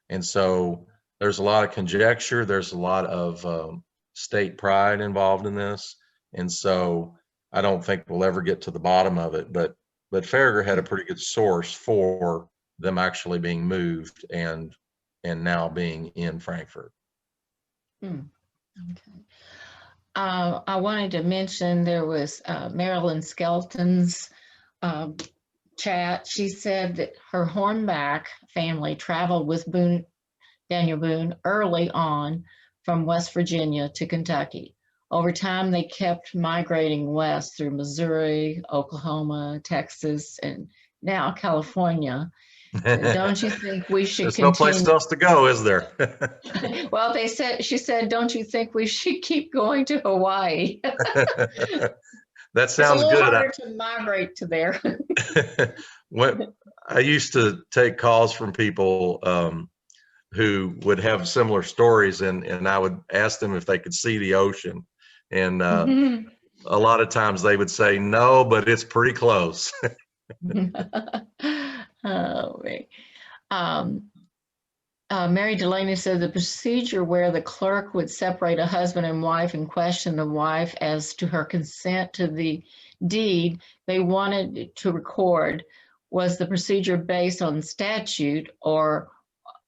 And so there's a lot of conjecture. There's a lot of state pride involved in this. And so I don't think we'll ever get to the bottom of it, but Farragut had a pretty good source for them actually being moved and now being in Frankfort.
Okay. I wanted to mention there was Marilyn Skelton's chat. She said that her Hornback family traveled with Daniel Boone early on from West Virginia to Kentucky. Over time, they kept migrating west through Missouri, Oklahoma, Texas, and now California. Don't you think we should
There's
continue?
no place else to go, is there?
Well, she said, don't you think we should keep going to Hawaii?
That sounds
it's a little
good.
harder to migrate to there.
When I used to take calls from people who would have similar stories, and I would ask them if they could see the ocean. And a lot of times they would say, no, but it's pretty close.
Oh, Mary Delaney said the procedure where the clerk would separate a husband and wife and question the wife as to her consent to the deed they wanted to record, was the procedure based on statute or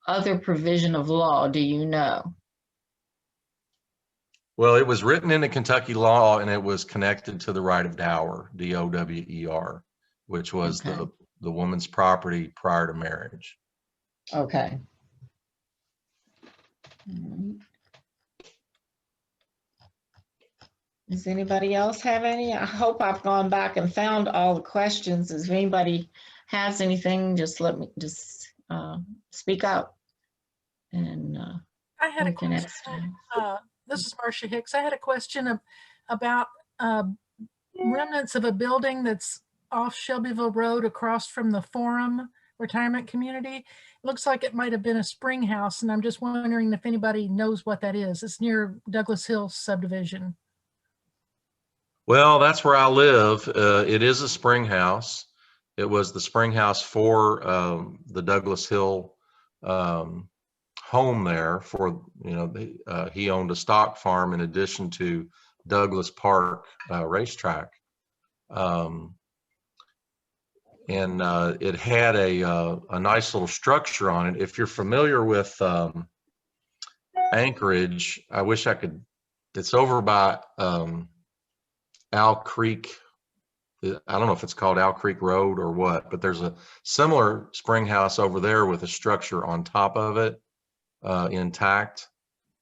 other provision of law? Do you know?
Well, it was written into Kentucky law, and it was connected to the right of dower, D-O-W-E-R, which was
Okay.
the woman's property prior to marriage.
Okay. Does anybody else have any? I hope I've gone back and found all the questions. If anybody has anything, just speak up. And
I had a
we can
question.
ask.
This is Marcia Hicks. I had a question about remnants of a building that's off Shelbyville Road across from the Forum Retirement Community. It looks like it might have been a spring house, and I'm just wondering if anybody knows what that is. It's near Douglas Hill subdivision.
Well, that's where I live. It is a spring house. It was the spring house for the Douglas Hill home there. For, you know, he owned a stock farm in addition to Douglas Park racetrack. And it had a nice little structure on it. If you're familiar with Anchorage, I wish I could, it's over by Owl Creek. I don't know if it's called Owl Creek Road or what, but there's a similar spring house over there with a structure on top of it, intact.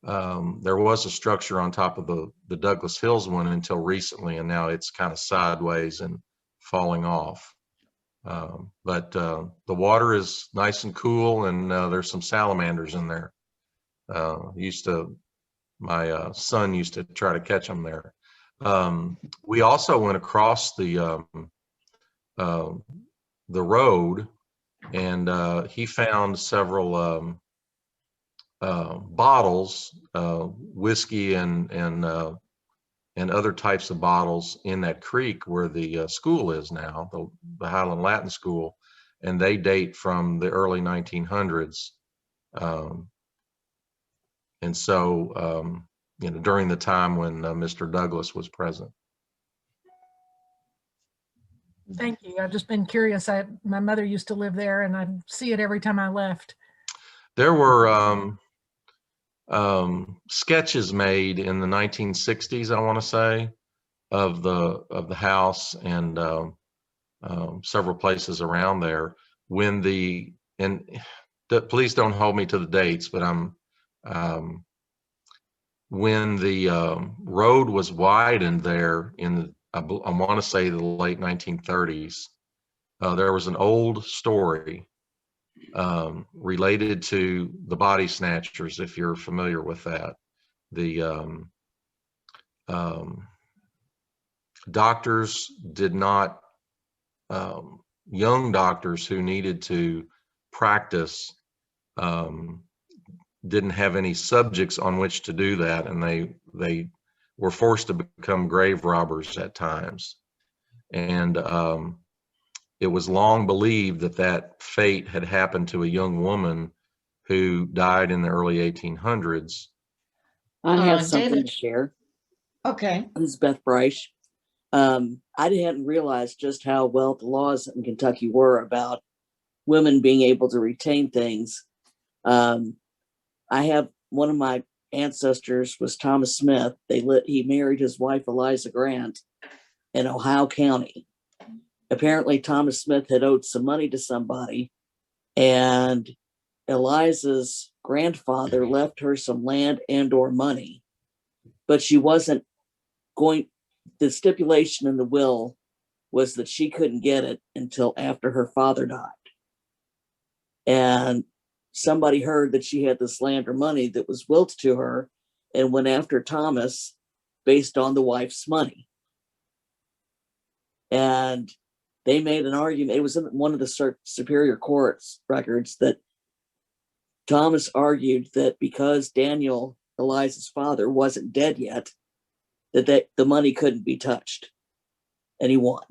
There was a structure on top of the Douglas Hills one until recently, and now it's kind of sideways and falling off. But the water is nice and cool, and there's some salamanders in there. My son used to try to catch them there. We also went across the road, and he found several bottles, whiskey and other types of bottles in that creek where the school is now, the Highland Latin School, and they date from the early 1900s. And so, you know, during the time when Mr. Douglas was present.
Thank you. I've just been curious. My mother used to live there, and I see it every time I left.
There were sketches made in the 1960s, I want to say, of the house and several places around there. When please don't hold me to the dates, but when the road was widened there in I want to say the late 1930s, there was an old story related to the body snatchers, if you're familiar with that. The doctors did not, young doctors who needed to practice didn't have any subjects on which to do that, and they were forced to become grave robbers at times. And it was long believed that fate had happened to a young woman who died in the early 1800s.
I have something
David?
to share.
Okay.
This is Beth Bryce. I hadn't realized just how well the laws in Kentucky were about women being able to retain things. I have one of my ancestors was Thomas Smith. He married his wife Eliza Grant in Ohio County. Apparently Thomas Smith had owed some money to somebody, and Eliza's grandfather left her some land and or money, but she wasn't going. The stipulation in the will was that she couldn't get it until after her father died. And somebody heard that she had this land or money that was willed to her and went after Thomas based on the wife's money. And they made an argument. It was in one of the Superior Court's records that Thomas argued that because Daniel, Eliza's father, wasn't dead yet, that the money couldn't be touched. And he won.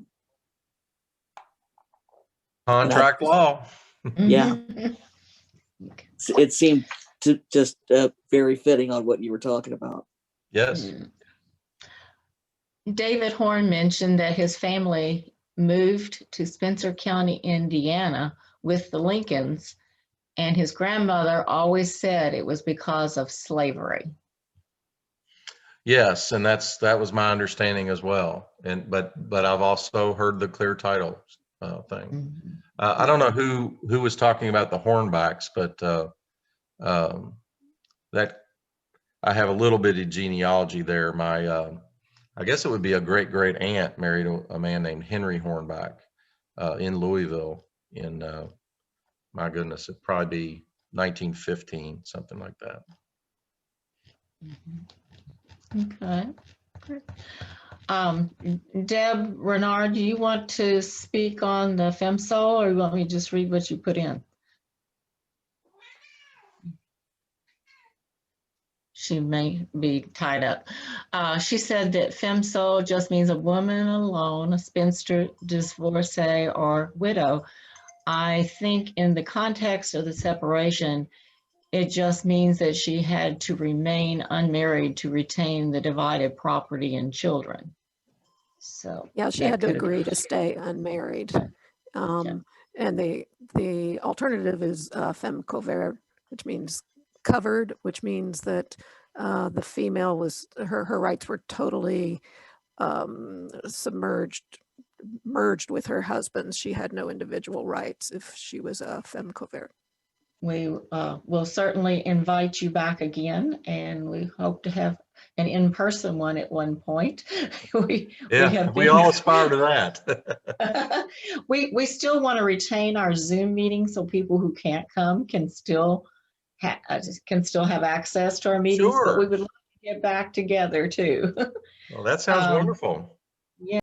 Contract law.
Yeah. It seemed to just very fitting on what you were talking about.
Yes.
David Horn mentioned that his family moved to Spencer County, Indiana with the Lincolns, and his grandmother always said it was because of slavery.
Yes, and that was my understanding as well. And but I've also heard the clear title thing. I don't know who was talking about the Hornbacks, but that I have a little bit of genealogy there. My I guess it would be a great aunt married a man named Henry Hornback in Louisville in my goodness, it'd probably be 1915, something like that.
Okay. Deb Renard, do you want to speak on the FEMSOL, or you want me to just read what you put in? She may be tied up. She said that FEMSOL just means a woman alone, a spinster, divorcee, or widow. I think in the context of the separation, it just means that she had to remain unmarried to retain the divided property and children. So
yeah, she had to agree to stay unmarried.
Yeah.
And the alternative is femme couvert, which means covered, which means that the female was her rights were totally merged with her husband's. She had no individual rights if she was a femme couvert.
We will certainly invite you back again, and we hope to have an in-person one at one point.
we all aspire to that.
we still want to retain our Zoom meetings so people who can't come can still have access to our meetings.
Sure.
But we would like to get back together too.
Well, that sounds wonderful.
Yeah.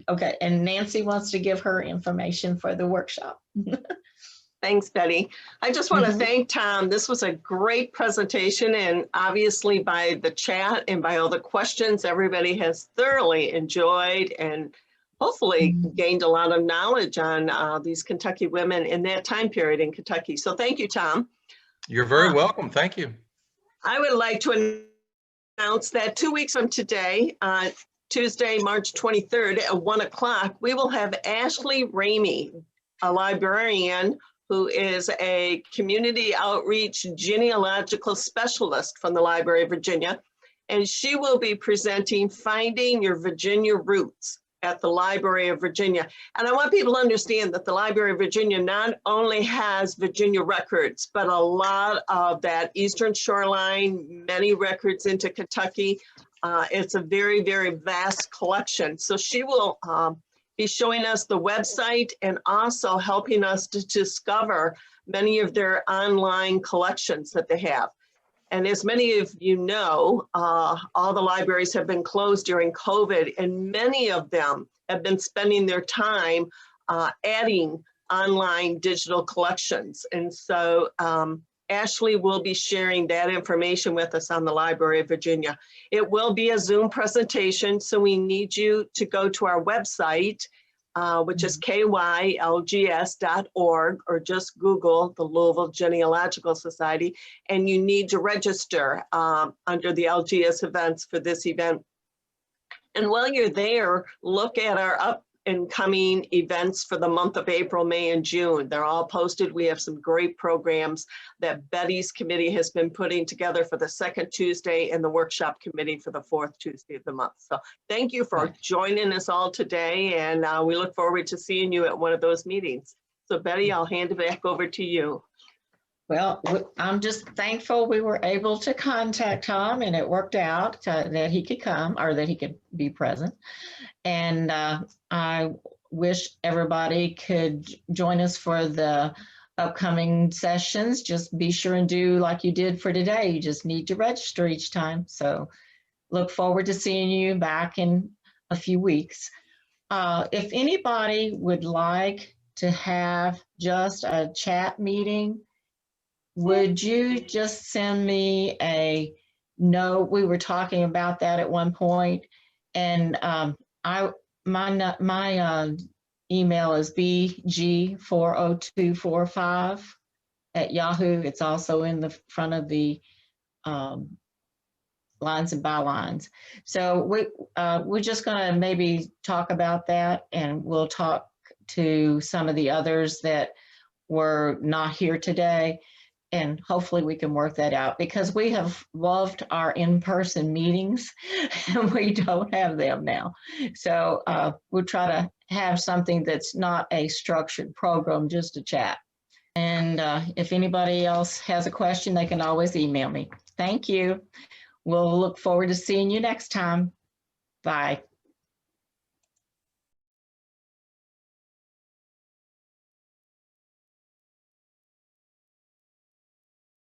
Okay. And Nancy wants to give her information for the workshop.
Thanks, Betty. I just want to thank Tom. This was a great presentation, and obviously by the chat and by all the questions, everybody has thoroughly enjoyed and hopefully gained a lot of knowledge on these Kentucky women in that time period in Kentucky. So thank you, Tom.
You're very welcome. Thank you.
I would like to announce that 2 weeks from today, Tuesday, March 23rd at 1 o'clock, we will have Ashley Ramey, a librarian who is a community outreach genealogical specialist from the Library of Virginia. And she will be presenting Finding Your Virginia Roots at the Library of Virginia. And I want people to understand that the Library of Virginia not only has Virginia records, but a lot of that Eastern Shoreline, many records into Kentucky. It's a very, very vast collection. So she will be showing us the website and also helping us to discover many of their online collections that they have. And as many of you know, all the libraries have been closed during COVID, and many of them have been spending their time adding online digital collections. And so Ashley will be sharing that information with us on the Library of Virginia. It will be a Zoom presentation, so we need you to go to our website, which is kylgs.org, or just Google the Louisville Genealogical Society, and you need to register under the LGS events for this event. And while you're there, look at our up and coming events for the month of April, May, and June. They're all posted. We have some great programs that Betty's committee has been putting together for the second Tuesday and the workshop committee for the fourth Tuesday of the month. So thank you for joining us all today, and we look forward to seeing you at one of those meetings. So Betty, I'll hand it back over to you.
Well, I'm just thankful we were able to contact Tom, and it worked out that he could come, or that he could be present. And I wish everybody could join us for the upcoming sessions. Just be sure and do like you did for today. You just need to register each time. So look forward to seeing you back in a few weeks. If anybody would like to have just a chat meeting, would you just send me a note? We were talking about that at one point, and my email is bg40245 at Yahoo. It's also in the front of the lines and bylines. So we're just going to maybe talk about that, and we'll talk to some of the others that were not here today. And hopefully we can work that out, because we have loved our in-person meetings and we don't have them now. So we'll try to have something that's not a structured program, just a chat. And if anybody else has a question, they can always email me. Thank you. We'll look forward to seeing you next time. Bye.